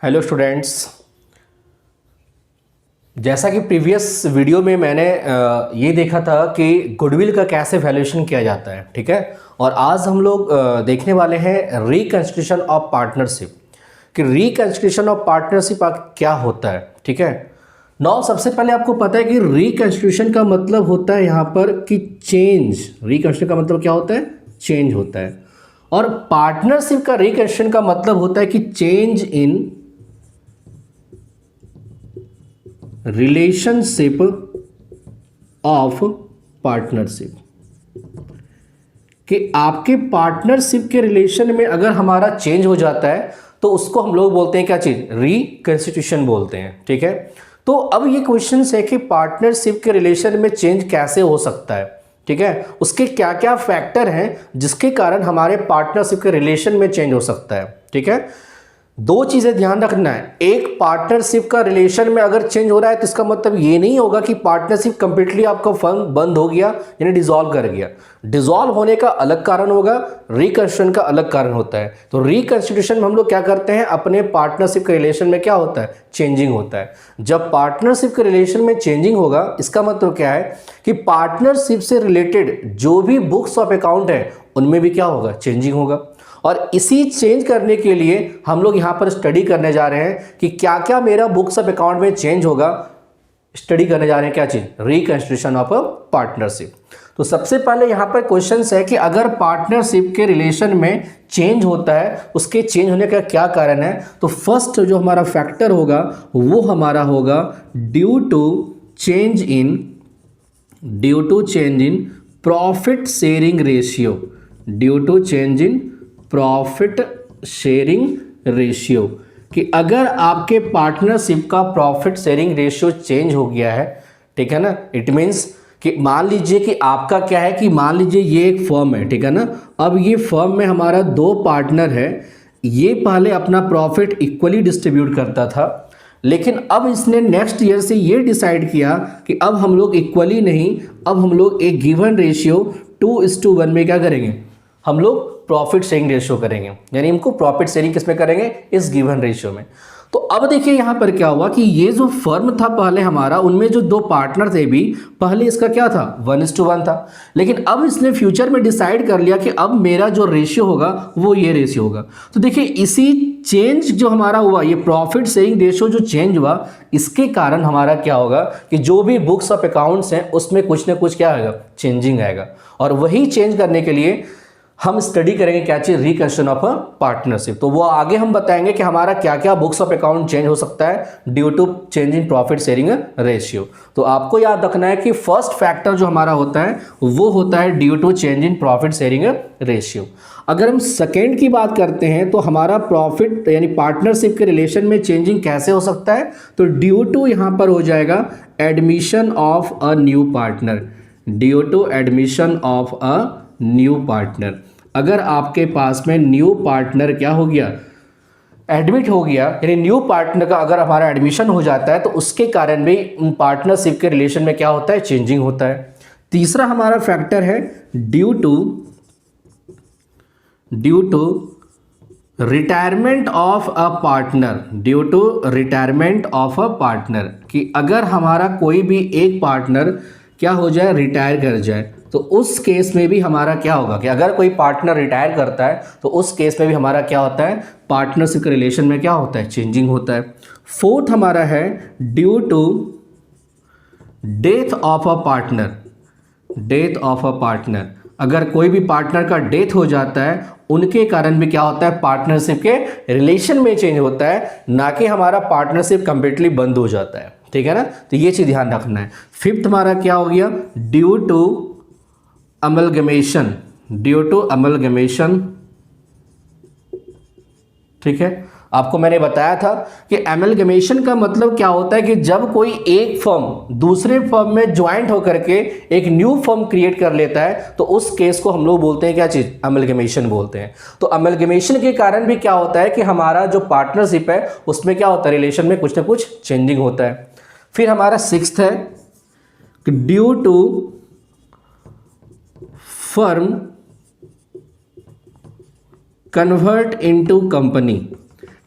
Hello students. जैसा कि previous video में मैंने ये देखा था कि गुडविल का कैसे वैल्यूएशन किया जाता है, ठीक है। और आज हम लोग देखने वाले हैं रिकंस्टिट्यूशन ऑफ पार्टनरशिप कि रिकंस्टिट्यूशन ऑफ पार्टनरशिप क्या होता है, ठीक है। नौ सबसे पहले आपको पता है कि रिकंस्टिट्यूशन का मतलब होता है यहाँ पर कि चेंज। रिकंस्टिट्यूशन का मतलब क्या होता है? चेंज होता है। और पार्टनरशिप का रिकंस्टिट्यूशन का मतलब होता है कि change in relationship of partnership, कि आपके पार्टनरशिप के रिलेशन में अगर हमारा चेंज हो जाता है तो उसको हम लोग बोलते हैं क्या चीज? रिकंस्टिट्यूशन बोलते हैं, ठीक है। तो अब ये क्वेश्चन है कि पार्टनरशिप के रिलेशन में चेंज कैसे हो सकता है, ठीक है। उसके क्या क्या फैक्टर हैं जिसके कारण हमारे पार्टनरशिप के रिलेशन में चेंज हो सकता है, ठीक है। दो चीजें ध्यान रखना है। एक, पार्टनरशिप का रिलेशन में अगर चेंज हो रहा है तो इसका मतलब ये नहीं होगा कि पार्टनरशिप कंप्लीटली आपका फर्म बंद हो गया, यानी डिसॉल्व कर गया। डिसॉल्व होने का अलग कारण होगा, रिकंस्टिट्यूशन का अलग कारण होता है। तो रिकंस्टिट्यूशन में हम लोग क्या करते हैं, अपने पार्टनरशिप के रिलेशन में क्या होता है? चेंजिंग होता है। जब पार्टनरशिप के रिलेशन में चेंजिंग होगा, इसका मतलब क्या है कि पार्टनरशिप से रिलेटेड जो भी बुक्स ऑफ अकाउंट है उनमें भी क्या होगा? चेंजिंग होगा। और इसी चेंज करने के लिए हम लोग यहाँ पर स्टडी करने जा रहे हैं कि क्या क्या मेरा बुक्स ऑफ अकाउंट में चेंज होगा। स्टडी करने जा रहे हैं क्या चीज? Reconstitution of a partnership. तो सबसे पहले यहाँ पर क्वेश्चन है कि अगर पार्टनरशिप के रिलेशन में चेंज होता है, उसके चेंज होने का क्या कारण है। तो फर्स्ट जो हमारा फैक्टर होगा वो हमारा होगा due to change in profit sharing ratio. Due to change in profit sharing ratio, कि अगर आपके पार्टनरशिप का प्रॉफिट शेयरिंग रेशियो चेंज हो गया है, ठीक है ना। इट मीन्स कि मान लीजिए कि आपका क्या है कि मान लीजिए ये एक फर्म है, ठीक है ना। अब ये फर्म में हमारा दो पार्टनर है। ये पहले अपना प्रॉफिट इक्वली डिस्ट्रीब्यूट करता था, लेकिन अब इसने नेक्स्ट ईयर से ये डिसाइड किया कि अब हम लोग इक्वली नहीं, अब हम लोग एक गिवन रेशियो 2:1 में क्या करेंगे, हम लोग प्रॉफिट शेयरिंग रेशियो करेंगे। यानी इनको प्रॉफिट शेयरिंग किस में करेंगे? इस गिवन रेशियो में। तो अब देखिए यहाँ पर क्या हुआ कि ये जो फर्म था पहले हमारा, उनमें जो दो पार्टनर थे भी, पहले इसका क्या था? 1:1 था। लेकिन अब इसने फ्यूचर में डिसाइड कर लिया कि अब मेरा जो रेशियो होगा वो ये रेशियो होगा। तो देखिए इसी चेंज जो हमारा हुआ, ये प्रॉफिट शेयरिंग रेशियो जो चेंज हुआ, इसके कारण हमारा क्या होगा कि जो भी बुक्स ऑफ अकाउंट्स हैं उसमें कुछ ना कुछ क्या आएगा? चेंजिंग आएगा। और वही चेंज करने के लिए हम स्टडी करेंगे क्या चीज? Reconstruction of a partnership. तो वो आगे हम बताएंगे कि हमारा क्या क्या बुक्स ऑफ अकाउंट चेंज हो सकता है due to change in profit sharing ratio. तो आपको याद रखना है कि फर्स्ट फैक्टर जो हमारा होता है वो होता है due to change in profit sharing ratio. अगर हम सेकेंड की बात करते हैं तो हमारा प्रॉफिट यानी पार्टनरशिप के रिलेशन में चेंजिंग कैसे हो सकता है? तो ड्यू टू यहां पर हो जाएगा admission of a new partner. Due to admission of a new partner. अगर आपके पास में न्यू पार्टनर क्या हो गया? एडमिट हो गया, यानी न्यू पार्टनर का अगर हमारा एडमिशन हो जाता है तो उसके कारण भी पार्टनरशिप के रिलेशन में क्या होता है? चेंजिंग होता है। तीसरा हमारा फैक्टर है due to retirement of a partner. Due to retirement of a partner, कि अगर हमारा कोई भी एक पार्टनर क्या हो जाए? रिटायर कर जाए, तो उस केस में भी हमारा क्या होगा कि अगर कोई पार्टनर रिटायर करता है तो उस केस में भी हमारा क्या होता है? पार्टनरशिप के रिलेशन में क्या होता है? चेंजिंग होता है। फोर्थ हमारा है due to death of a partner. Death of a partner, अगर कोई भी पार्टनर का डेथ हो जाता है उनके कारण भी क्या होता है? पार्टनरशिप के रिलेशन में चेंज होता है, ना कि हमारा पार्टनरशिप कंप्लीटली बंद हो जाता है, ठीक है ना। तो ये चीज ध्यान रखना है। फिफ्थ हमारा क्या हो गया? Due to amalgamation. Due to amalgamation, ठीक है। आपको मैंने बताया था कि एमलगमेशन का मतलब क्या होता है कि जब कोई एक फर्म दूसरे फर्म में ज्वाइंट होकर के एक न्यू फर्म क्रिएट कर लेता है तो उस केस को हम लोग बोलते हैं क्या चीज? एमलगमेशन बोलते हैं। तो एमलगमेशन के कारण भी क्या होता है कि हमारा जो पार्टनरशिप है उसमें क्या होता है? रिलेशन में कुछ ना कुछ चेंजिंग होता है। फिर हमारा सिक्स्थ है due to firm convert into company,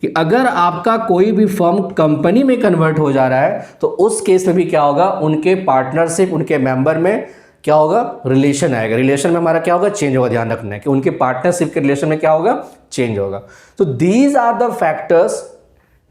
कि अगर आपका कोई भी फर्म कंपनी में कन्वर्ट हो जा रहा है तो उस केस में भी क्या होगा, उनके पार्टनरशिप, उनके मेंबर में क्या होगा, रिलेशन आएगा। रिलेशन में हमारा क्या होगा, चेंज होगा। ध्यान रखना है कि उनके पार्टनरशिप के रिलेशन में क्या होगा, चेंज होगा। तो these are the factors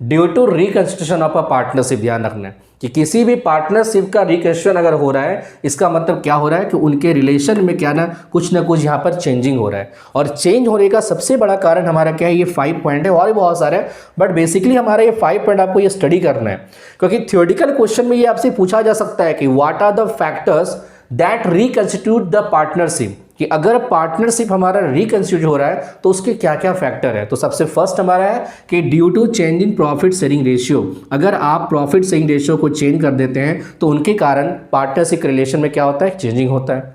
due to reconstitution of a partnership. ध्यान रखना है कि किसी भी पार्टनरशिप का रिकंस्टिट्यूशन अगर हो रहा है, इसका मतलब क्या हो रहा है कि उनके रिलेशन में क्या ना कुछ यहाँ पर चेंजिंग हो रहा है। और चेंज होने का सबसे बड़ा कारण हमारा क्या है, ये 5 पॉइंट है, और भी बहुत सारे हैं, बट बेसिकली हमारा ये 5 पॉइंट आपको ये स्टडी करना है, क्योंकि थ्योरेटिकल क्वेश्चन में ये आपसे पूछा जा सकता है कि what are the factors that reconstitute the partnership, कि अगर पार्टनरशिप हमारा रिकंस्टिट्यूट हो रहा है तो उसके क्या क्या फैक्टर है। तो सबसे फर्स्ट हमारा है कि due to change in profit sharing ratio, अगर आप प्रॉफिट शेयरिंग रेशियो को चेंज कर देते हैं तो उनके कारण पार्टनरशिप रिलेशन में क्या होता है, चेंजिंग होता है।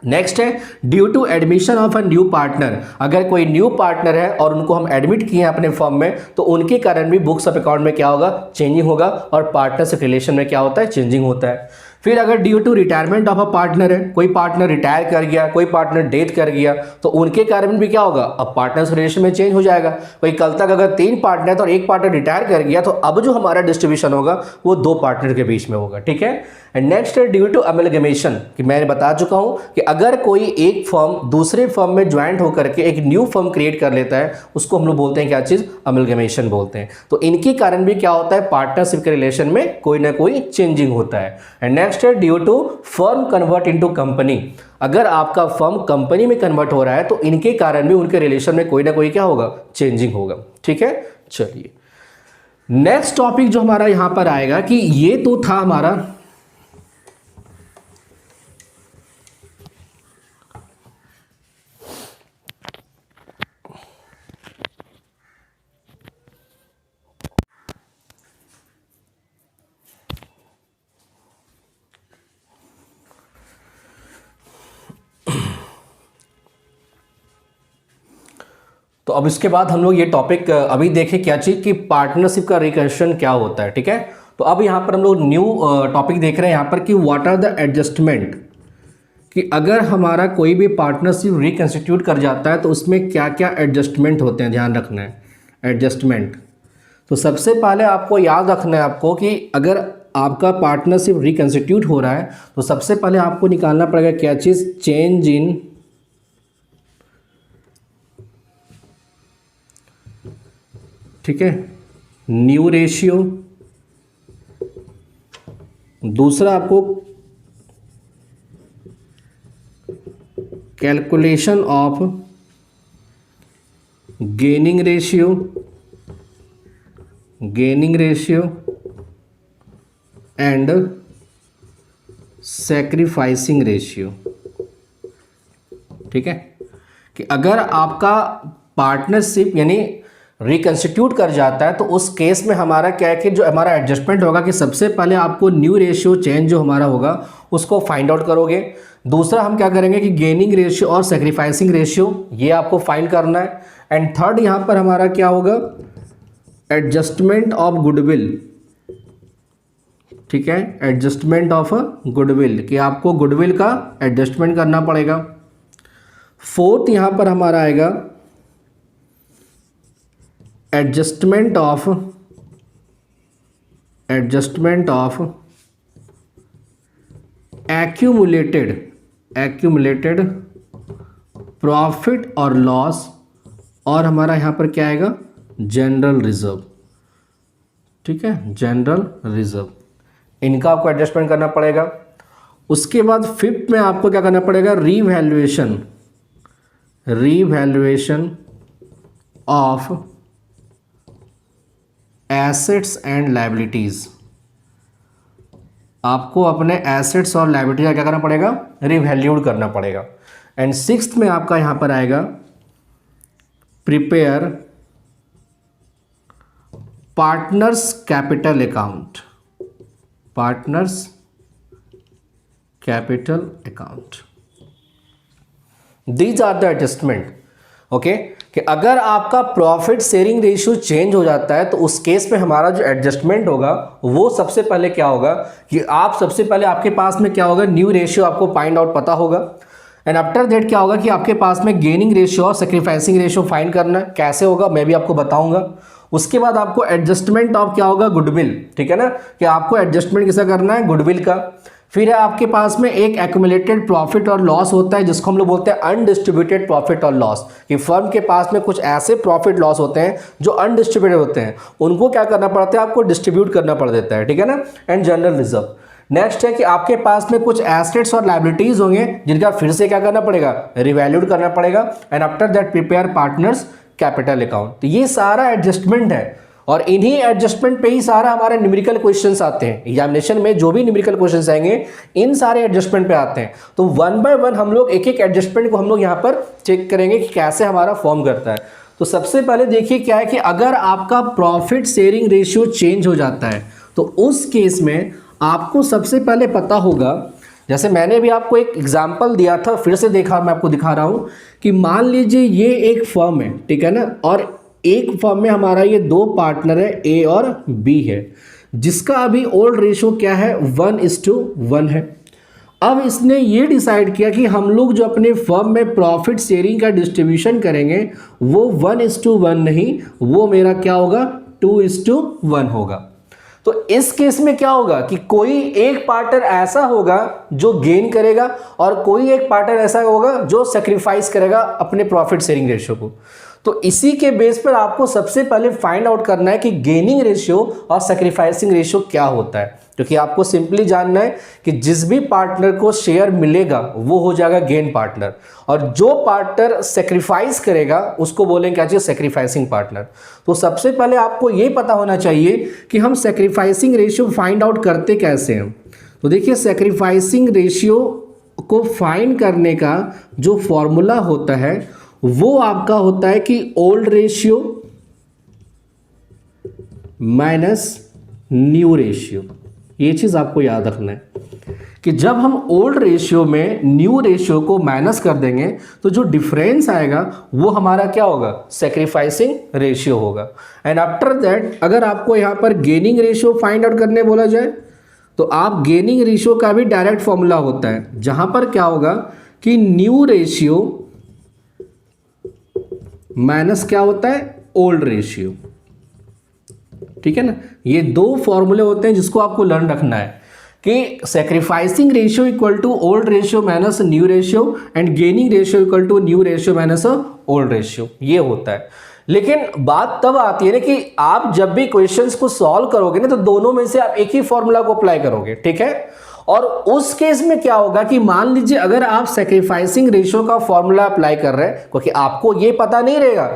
नेक्स्ट है due to admission of a new partner, अगर कोई न्यू पार्टनर है और उनको हम एडमिट किए हैं अपने फर्म में तो उनके कारण भी बुक्स ऑफ अकाउंट में क्या होगा, चेंजिंग होगा, और पार्टनरशिप रिलेशन में क्या होता है, चेंजिंग होता है। फिर अगर due to retirement of a partner है, कोई पार्टनर रिटायर कर गया, कोई पार्टनर डेथ कर गया, तो उनके कारण भी क्या होगा, अब पार्टनर्स रिलेशन में चेंज हो जाएगा। कोई कल तक अगर 3 पार्टनर तो एक पार्टनर रिटायर कर गया तो अब जो हमारा डिस्ट्रीब्यूशन होगा वो 2 पार्टनर के बीच में होगा, ठीक है। एंड नेक्स्ट है ड्यू टू अमेलगमेशन, कि मैंने बता चुका हूं कि अगर कोई एक फर्म दूसरे फर्म में ज्वाइंट होकर के एक न्यू फर्म क्रिएट कर लेता है, उसको हम लोग बोलते हैं क्या चीज, अमेलगमेशन बोलते हैं। तो इनके कारण भी क्या होता है, पार्टनरशिप के रिलेशन में कोई ना कोई चेंजिंग होता है। एंड नेक्स्ट है due to firm convert into company, अगर आपका फर्म कंपनी में कन्वर्ट हो रहा है तो इनके कारण भी उनके रिलेशन में कोई ना कोई क्या होगा, चेंजिंग होगा, ठीक है। चलिए नेक्स्ट टॉपिक जो हमारा यहां पर आएगा कि ये तो था हमारा तो अब इसके बाद हम लोग ये टॉपिक अभी देखें क्या चीज़ कि पार्टनरशिप का रिकंस्ट्रक्शन क्या होता है, ठीक है। तो अब यहाँ पर हम लोग न्यू टॉपिक देख रहे हैं यहाँ पर कि व्हाट आर द एडजस्टमेंट, कि अगर हमारा कोई भी पार्टनरशिप रिकंस्टिट्यूट कर जाता है तो उसमें क्या क्या एडजस्टमेंट होते हैं, ध्यान रखना है एडजस्टमेंट। तो सबसे पहले आपको याद रखना है आपको कि अगर आपका पार्टनरशिप रिकंस्टिट्यूट हो रहा है तो सबसे पहले आपको निकालना पड़ेगा क्या चीज़, चेंज इन ठीक है, न्यू रेशियो। दूसरा आपको calculation of gaining ratio and sacrificing ratio, ठीक है। कि अगर आपका पार्टनरशिप यानी रिकंस्टिट्यूट कर जाता है तो उस केस में हमारा क्या है कि जो हमारा एडजस्टमेंट होगा कि सबसे पहले आपको न्यू रेशियो चेंज जो हमारा होगा उसको फाइंड आउट करोगे। दूसरा हम क्या करेंगे कि गेनिंग रेशियो और सैक्रिफाइसिंग रेशियो ये आपको फाइंड करना है। एंड थर्ड यहाँ पर हमारा क्या होगा, एडजस्टमेंट ऑफ गुडविल, ठीक है, एडजस्टमेंट ऑफ गुडविल, कि आपको गुडविल का एडजस्टमेंट करना पड़ेगा। फोर्थ यहाँ पर हमारा आएगा एडजस्टमेंट ऑफ एक्यूमुलेटेड प्रॉफिट और लॉस, और हमारा यहाँ पर क्या आएगा, जनरल रिजर्व, ठीक है, जनरल रिजर्व, इनका आपको एडजस्टमेंट करना पड़ेगा। उसके बाद फिफ्थ में आपको क्या करना पड़ेगा, revaluation of assets and liabilities, आपको अपने एसेट्स और लायबिलिटी का क्या करना पड़ेगा, रिवैल्यूड करना पड़ेगा। एंड सिक्स्थ में आपका यहाँ पर आएगा prepare partners capital account. These are the adjustment, okay. कि अगर आपका प्रॉफिट शेयरिंग रेशियो चेंज हो जाता है तो उस केस में हमारा जो एडजस्टमेंट होगा वो सबसे पहले क्या होगा कि आप सबसे पहले आपके पास में क्या होगा, न्यू रेशियो आपको फाइंड आउट पता होगा। एंड आफ्टर दैट क्या होगा कि आपके पास में गेनिंग रेशियो और सैक्रिफाइसिंग रेशियो फाइंड करना है। कैसे होगा मैं भी आपको बताऊंगा। उसके बाद आपको एडजस्टमेंट ऑफ क्या होगा, गुडविल, ठीक है ना, कि आपको एडजस्टमेंट किसका करना है, गुडविल का। फिर है आपके पास में एक एक्यूमुलेटेड प्रॉफिट और लॉस होता है जिसको हम लोग बोलते हैं अनडिस्ट्रीब्यूटेड प्रॉफिट और लॉस, कि फर्म के पास में कुछ ऐसे प्रॉफिट लॉस होते हैं जो अनडिस्ट्रीब्यूटेड होते हैं, उनको क्या करना पड़ता है, आपको डिस्ट्रीब्यूट करना पड़ देता है, ठीक है ना। And general reserve. नेक्स्ट है कि आपके पास में कुछ एसेट्स और लायबिलिटीज होंगे जिनका फिर से क्या करना पड़ेगा, रिवैल्यूड करना पड़ेगा। And after that prepare partners capital account. तो ये सारा एडजस्टमेंट है और इन्हीं एडजस्टमेंट पे ही सारा हमारे न्यूमेरिकल क्वेश्चंस आते हैं। एग्जामिनेशन में जो भी न्यूमेरिकल क्वेश्चंस आएंगे इन सारे एडजस्टमेंट पे आते हैं। तो वन बाय वन हम लोग एक एक एडजस्टमेंट को हम लोग यहाँ पर चेक करेंगे कि कैसे हमारा फॉर्म करता है। तो सबसे पहले देखिए क्या है कि अगर आपका प्रॉफिट शेयरिंग रेशियो चेंज हो जाता है तो उस केस में आपको सबसे पहले पता होगा, जैसे मैंने भी आपको एक एग्जाम्पल दिया था, फिर से देखा, मैं आपको दिखा रहा हूँ कि मान लीजिए ये एक फर्म है, ठीक है ना, और एक फर्म में हमारा ये दो पार्टनर है, ए और बी है, जिसका अभी ओल्ड रेशियो क्या है, 1:1 है। अब इसने ये डिसाइड किया कि हम लोग जो अपने फर्म में प्रॉफिट शेयरिंग का डिस्ट्रीब्यूशन करेंगे वो 1:1 नहीं, वो मेरा क्या होगा, 2:1 होगा। तो इस केस में क्या होगा कि कोई एक पार्टनर ऐसा होगा जो गेन करेगा और कोई एक पार्टनर ऐसा होगा जो सेक्रीफाइस करेगा अपने प्रॉफिट शेयरिंग रेशियो को। तो इसी के बेस पर आपको सबसे पहले फाइंड आउट करना है कि गेनिंग रेशियो और सेक्रीफाइसिंग रेशियो क्या होता है, क्योंकि आपको सिंपली जानना है कि जिस भी पार्टनर को शेयर मिलेगा वो हो जाएगा गेन पार्टनर, और जो पार्टनर सेक्रीफाइस करेगा उसको बोलेंगे क्या चाहिए, सेक्रीफाइसिंग पार्टनर। तो सबसे पहले आपको ये पता होना चाहिए कि हम सेक्रीफाइसिंग रेशियो फाइंड आउट करते कैसे हैं। तो देखिए, सेक्रीफाइसिंग रेशियो को फाइंड करने का जो फॉर्मूला होता है वो आपका होता है कि old ratio minus new ratio. ये चीज आपको याद रखना है कि जब हम ओल्ड रेशियो में न्यू रेशियो को माइनस कर देंगे तो जो डिफरेंस आएगा वो हमारा क्या होगा, सेक्रीफाइसिंग रेशियो होगा। एंड आफ्टर दैट अगर आपको यहां पर गेनिंग रेशियो फाइंड आउट करने बोला जाए तो आप गेनिंग रेशियो का भी डायरेक्ट फॉर्मूला होता है, जहां पर क्या होगा कि न्यू रेशियो माइनस क्या होता है, ओल्ड रेशियो, ठीक है ना। ये दो फॉर्मूले होते हैं जिसको आपको लर्न रखना है कि sacrificing ratio equal to old ratio minus new ratio and gaining ratio equal to new ratio minus old ratio, ये होता है। लेकिन बात तब आती है ना कि आप जब भी क्वेश्चंस को सॉल्व करोगे ना तो दोनों में से आप एक ही फॉर्मूला को अप्लाई करोगे, ठीक है। और उस केस में क्या होगा कि मान लीजिए अगर आप सेक्रीफाइसिंग रेशियो का फॉर्मूला अप्लाई कर रहे हैं, क्योंकि आपको ये पता नहीं रहेगा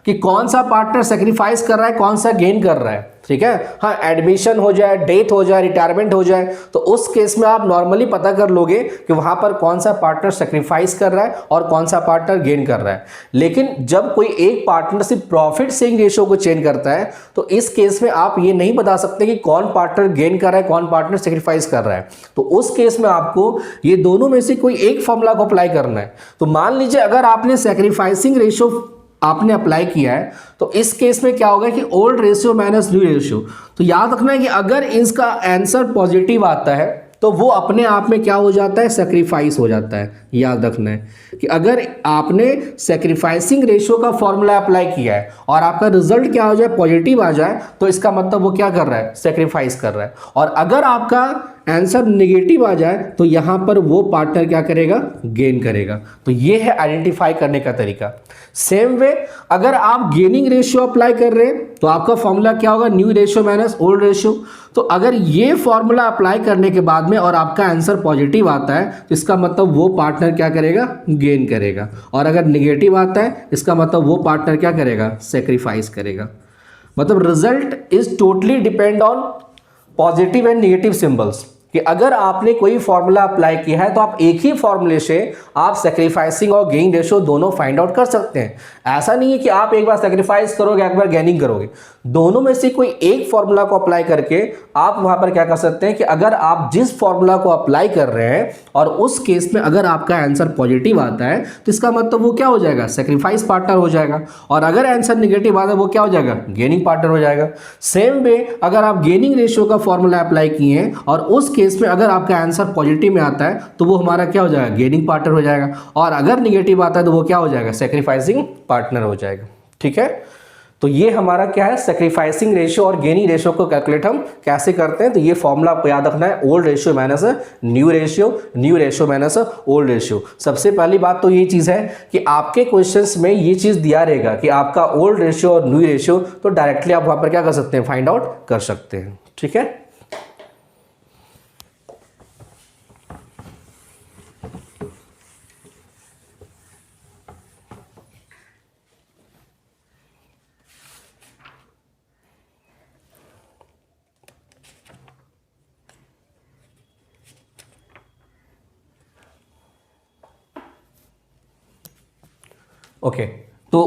कि कौन सा पार्टनर सेक्रीफाइस कर रहा है, कौन सा गेन कर रहा है, ठीक है। हाँ, एडमिशन हो जाए, डेथ हो जाए, रिटायरमेंट हो जाए, तो उस केस में आप नॉर्मली पता कर लोगे कि वहां पर कौन सा पार्टनर सेक्रीफाइस कर रहा है और कौन सा पार्टनर गेन कर रहा है। लेकिन जब कोई एक पार्टनर सिर्फ प्रॉफिट शेयरिंग रेशियो को चेंज करता है तो इस केस में आप ये नहीं बता सकते कि कौन पार्टनर गेन कर रहा है, कौन पार्टनर सेक्रीफाइस कर रहा है। तो उस केस में आपको ये दोनों में से कोई एक फॉर्मूला को अप्लाई करना है। तो मान लीजिए अगर आपने सेक्रीफाइसिंग रेशियो आपने अप्लाई किया है तो इस केस में क्या होगा कि old ratio minus new ratio. तो याद रखना है कि अगर इसका आंसर पॉजिटिव आता है तो वो अपने आप में क्या हो जाता है, सेक्रीफाइस हो जाता है। याद रखना है कि अगर आपने सेक्रीफाइसिंग रेशियो का फॉर्मूला अप्लाई किया है और आपका रिजल्ट क्या हो जाए, पॉजिटिव आ जाए, तो इसका मतलब वो क्या कर रहा है, सेक्रीफाइस कर रहा है। और अगर आपका आंसर नेगेटिव आ जाए तो यहां पर वो पार्टनर क्या करेगा, गेन करेगा। तो ये है आइडेंटिफाई करने का तरीका। सेम वे अगर आप गेनिंग रेशियो अप्लाई कर रहे हैं तो आपका फॉर्मूला क्या होगा, new ratio minus old ratio. तो अगर ये फॉर्मूला अप्लाई करने के बाद में और आपका आंसर पॉजिटिव आता है तो इसका मतलब वो पार्टनर क्या करेगा, गेन करेगा। और अगर नेगेटिव आता है इसका मतलब वो पार्टनर क्या करेगा, सेक्रीफाइस करेगा। मतलब result is totally depend on positive and negative symbols, कि अगर आपने कोई फॉर्मूला अप्लाई किया है तो आप एक ही फॉर्मूले से आप सेक्रीफाइसिंग और गेनिंग रेशियो दोनों फाइंड आउट कर सकते हैं। ऐसा नहीं है कि आप एक बार सेक्रीफाइस करोगे, एक बार गेनिंग करोगे। दोनों में से कोई एक फॉर्मूला को अप्लाई करके आप वहां पर क्या कर सकते हैं कि अगर आप जिस फॉर्मूला को अप्लाई कर रहे हैं और उस केस में अगर आपका आंसर पॉजिटिव आता है तो इसका मतलब वो क्या हो जाएगा, सेक्रीफाइस पार्टनर हो जाएगा। और अगर आंसर नेगेटिव आता है वो क्या हो जाएगा, गेनिंग पार्टनर हो जाएगा। सेम वे अगर आप गेनिंग रेशियो का फॉर्मूला अप्लाई किए हैं और उस केस में अगर आपका आंसर पॉजिटिव में आता है तो वो हमारा क्या हो जाएगा, गेनिंग पार्टनर हो जाएगा। और अगर नेगेटिव आता है तो वो क्या हो जाएगा, सेक्रीफाइसिंग पार्टनर हो जाएगा। ठीक है, तो ये हमारा क्या है, सेक्रीफाइसिंग रेशियो और गेनिंग रेशियो को कैलकुलेट हम कैसे करते हैं। तो ये फॉर्मूला आपको याद रखना है, old ratio minus new ratio, new ratio minus old ratio. सबसे पहली बात तो ये चीज़ है कि आपके क्वेश्चंस में ये चीज़ दिया रहेगा कि आपका ओल्ड रेशियो और न्यू रेशियो, तो डायरेक्टली आप वहाँ पर क्या कर सकते हैं, फाइंड आउट कर सकते हैं। ठीक है, ओके तो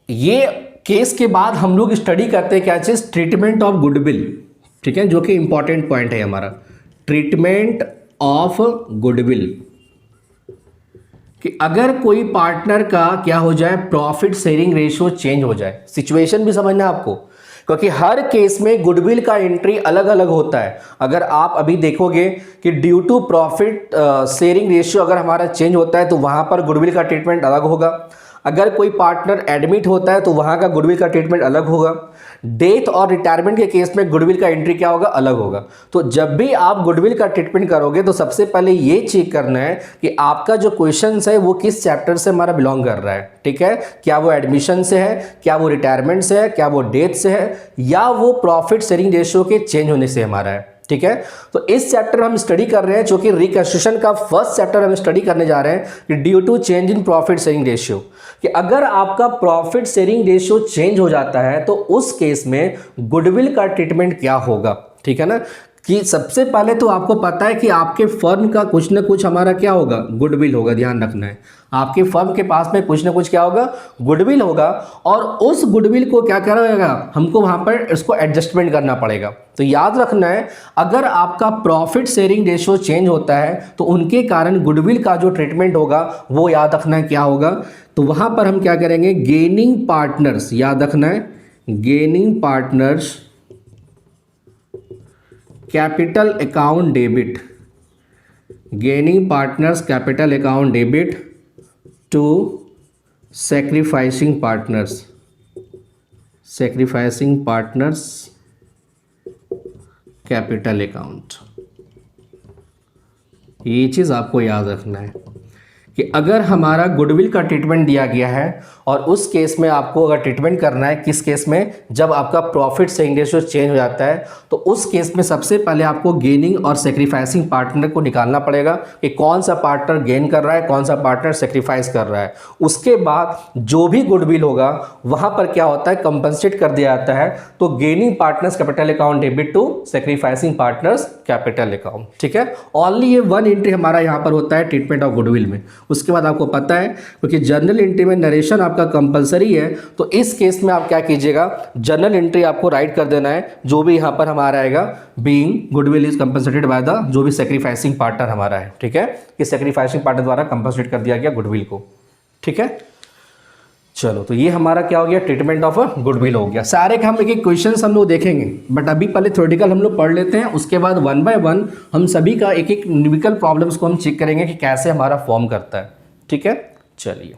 ये केस के बाद हम लोग स्टडी करते हैं क्या चीज, ट्रीटमेंट ऑफ गुडविल। ठीक है, जो कि इंपॉर्टेंट पॉइंट है हमारा, ट्रीटमेंट ऑफ गुडविल, कि अगर कोई पार्टनर का क्या हो जाए, प्रॉफिट शेयरिंग रेशियो चेंज हो जाए। सिचुएशन भी समझना आपको, क्योंकि हर केस में गुडविल का एंट्री अलग अलग होता है। अगर आप अभी देखोगे कि due to profit sharing ratio अगर हमारा चेंज होता है तो वहां पर गुडविल का ट्रीटमेंट अलग होगा। अगर कोई पार्टनर एडमिट होता है तो वहां का गुडविल का ट्रीटमेंट अलग होगा। डेथ और रिटायरमेंट के केस में गुडविल का एंट्री क्या होगा, अलग होगा। तो जब भी आप गुडविल का ट्रीटमेंट करोगे तो सबसे पहले ये चेक करना है कि आपका जो क्वेश्चन है वो किस चैप्टर से हमारा बिलोंग कर रहा है। ठीक है, क्या वो एडमिशन से है, क्या वो रिटायरमेंट से है, क्या वो डेथ से है, या वो प्रॉफिट शेयरिंग रेशियो के चेंज होने से हमारा है। ठीक है, तो इस चैप्टर में हम स्टडी कर रहे हैं, जो कि रिकंस्ट्रक्शन का फर्स्ट चैप्टर हम स्टडी करने जा रहे हैं, कि due to change in profit sharing ratio, कि अगर आपका प्रॉफिट शेयरिंग रेशियो चेंज हो जाता है तो उस केस में गुडविल का ट्रीटमेंट क्या होगा। ठीक है ना, कि सबसे पहले तो आपको पता है कि आपके फर्म का कुछ ना कुछ हमारा क्या होगा, गुडविल होगा। ध्यान रखना है, आपके फर्म के पास में कुछ ना कुछ क्या होगा, गुडविल होगा, और उस गुडविल को क्या करेगा, हमको वहां पर इसको एडजस्टमेंट करना पड़ेगा। तो याद रखना है, अगर आपका प्रॉफिट शेयरिंग रेशियो चेंज होता है तो उनके कारण गुडविल का जो ट्रीटमेंट होगा वो याद रखना है क्या होगा। तो वहां पर हम क्या करेंगे, गेनिंग पार्टनर्स, याद रखना है, gaining partners capital account debit, gaining partners capital account debit to sacrificing partners, sacrificing partners capital account. ये चीज़ आपको याद रखना है कि अगर हमारा गुडविल का ट्रीटमेंट दिया गया है और उस केस में आपको अगर ट्रीटमेंट करना है, किस केस में, जब आपका प्रॉफिट शेयरिंग रेशियो चेंज हो जाता है, तो उस केस में सबसे पहले आपको गेनिंग और सेक्रीफाइसिंग पार्टनर को निकालना पड़ेगा कि कौन सा पार्टनर गेन कर रहा है, कौन सा पार्टनर सेक्रीफाइस कर रहा है। उसके बाद जो भी गुडविल होगा वहां पर क्या होता है, कंपनसेट कर दिया जाता है। तो gaining partners capital account debit to sacrificing partners capital account. ठीक है, ओनली ये वन एंट्री हमारा यहाँ पर होता है ट्रीटमेंट ऑफ गुडविल में। उसके बाद आपको पता है, क्योंकि जर्नल एंट्री में नरेशन आपका कंपलसरी है, तो इस केस में आप क्या कीजिएगा, जर्नल एंट्री आपको राइट कर देना है, जो भी यहाँ पर हमारा आएगा, being goodwill is compensated by the, जो भी सेक्रीफाइसिंग पार्टनर हमारा है। ठीक है, कि सेक्रीफाइसिंग पार्टनर द्वारा कंपनसेट कर दिया गया गुडविल को। ठीक है, चलो, तो ये हमारा क्या हो गया, ट्रीटमेंट ऑफ गुडविल हो गया। सारे के हम एक एक क्वेश्चन हम लोग देखेंगे, बट अभी पहले थ्योरेटिकल हम लोग पढ़ लेते हैं, उसके बाद वन बाय वन हम सभी का एक एक न्यूमेरिकल प्रॉब्लम्स को हम चेक करेंगे कि कैसे हमारा फॉर्म करता है। ठीक है, चलिए।